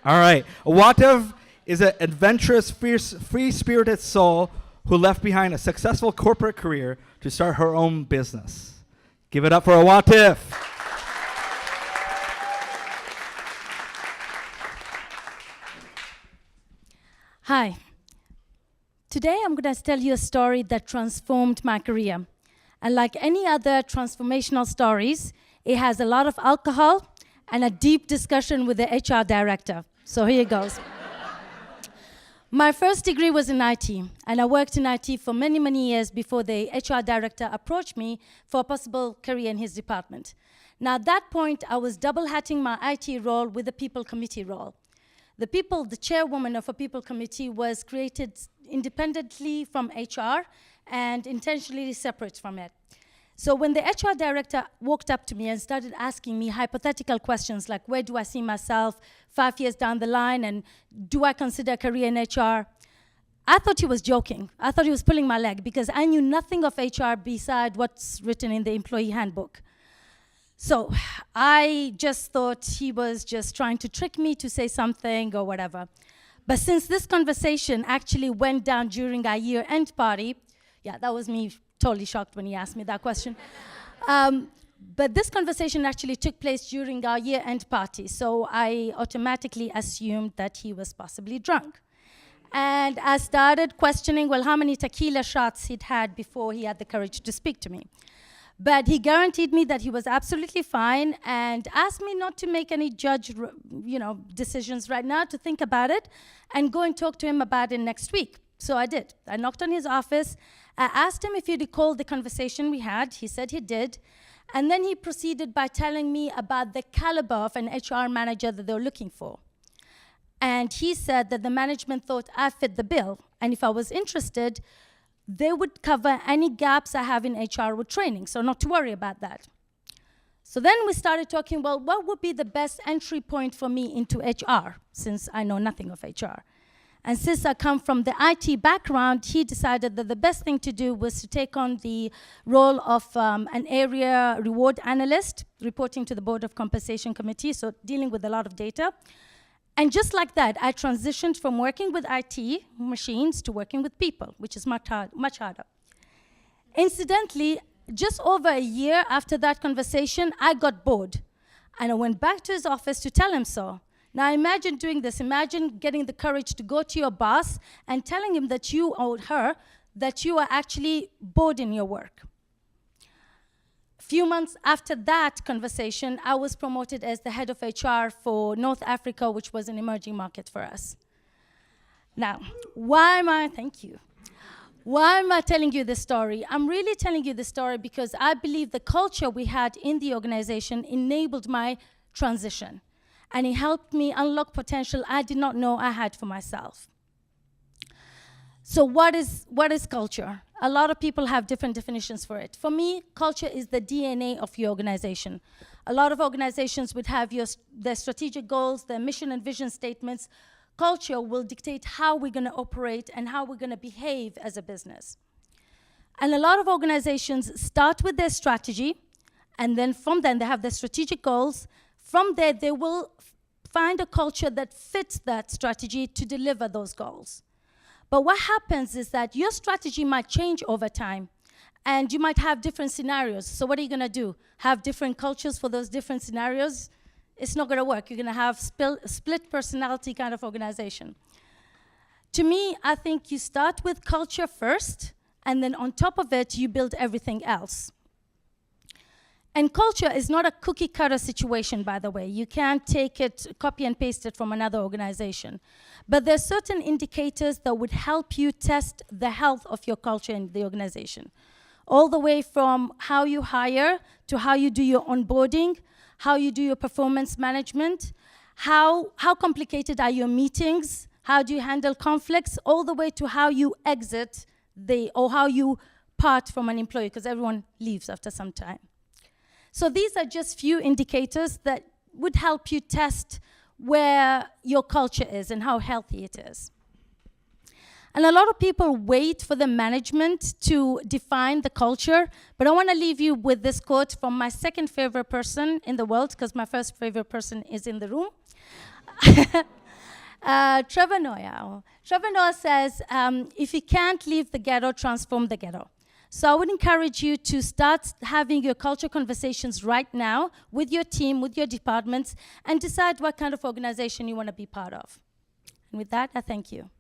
All right. Awatif is an adventurous, free-spirited soul who left behind a successful corporate career to start her own business. Give it up for Awatif. Hi. Today I'm going to tell you a story that transformed my career. And like any other transformational stories, it has a lot of alcohol and a deep discussion with the HR director. So here it goes. My first degree was in IT, and I worked in IT for many, many years before the HR director approached me for a possible career in his department. Now, at that point, I was double-hatting my IT role with the people committee role. The chairwoman of a people committee was created independently from HR and intentionally separate from it. So when the HR director walked up to me and started asking me hypothetical questions like, where do I see myself 5 years down the line, and do I consider a career in HR? I thought he was joking. I thought he was pulling my leg because I knew nothing of HR beside what's written in the employee handbook. So I just thought he was just trying to trick me to say something or whatever. But since this conversation actually went down during our year-end party, yeah, that was me totally shocked when he asked me that question. But this conversation actually took place during our year-end party, so I automatically assumed that he was possibly drunk. And I started questioning, well, how many tequila shots he'd had before he had the courage to speak to me. But he guaranteed me that he was absolutely fine and asked me not to make any decisions right now, to think about it and go and talk to him about it next week. So I did. I knocked on his office. I asked him if he recalled the conversation we had. He said he did. And then he proceeded by telling me about the caliber of an HR manager that they were looking for. And he said that the management thought I fit the bill. And if I was interested, they would cover any gaps I have in HR with training, so not to worry about that. So then we started talking, well, what would be the best entry point for me into HR, since I know nothing of HR? And since I come from the IT background, he decided that the best thing to do was to take on the role of an area reward analyst, reporting to the Board of Compensation Committee, so dealing with a lot of data. And just like that, I transitioned from working with IT machines to working with people, which is much harder. Incidentally, just over a year after that conversation, I got bored. And I went back to his office to tell him so. Now imagine doing this. Imagine getting the courage to go to your boss and telling him that you or her, that you are actually bored in your work. A few months after that conversation, I was promoted as the head of HR for North Africa, which was an emerging market for us. Now, why am I telling you this story? I'm really telling you this story because I believe the culture we had in the organization enabled my transition. And it helped me unlock potential I did not know I had for myself. So what is culture? A lot of people have different definitions for it. For me, culture is the DNA of your organization. A lot of organizations would have their strategic goals, their mission and vision statements. Culture will dictate how we're going to operate and how we're going to behave as a business. And a lot of organizations start with their strategy, and then from then they have their strategic goals. From there, they will find a culture that fits that strategy to deliver those goals. But what happens is that your strategy might change over time, and you might have different scenarios. So what are you going to do? Have different cultures for those different scenarios? It's not going to work. You're going to have split personality kind of organization. To me, I think you start with culture first, and then on top of it, you build everything else. And culture is not a cookie-cutter situation, by the way. You can't take it, copy and paste it from another organization. But there's certain indicators that would help you test the health of your culture in the organization. All the way from how you hire to how you do your onboarding, how you do your performance management, how complicated are your meetings, how do you handle conflicts, all the way to how you exit or how you part from an employee, because everyone leaves after some time. So these are just few indicators that would help you test where your culture is and how healthy it is. And a lot of people wait for the management to define the culture, but I want to leave you with this quote from my second favorite person in the world, because my first favorite person is in the room. Trevor Noah. Trevor Noah says, if you can't leave the ghetto, transform the ghetto. So I would encourage you to start having your culture conversations right now with your team, with your departments, and decide what kind of organization you want to be part of. And with that, I thank you.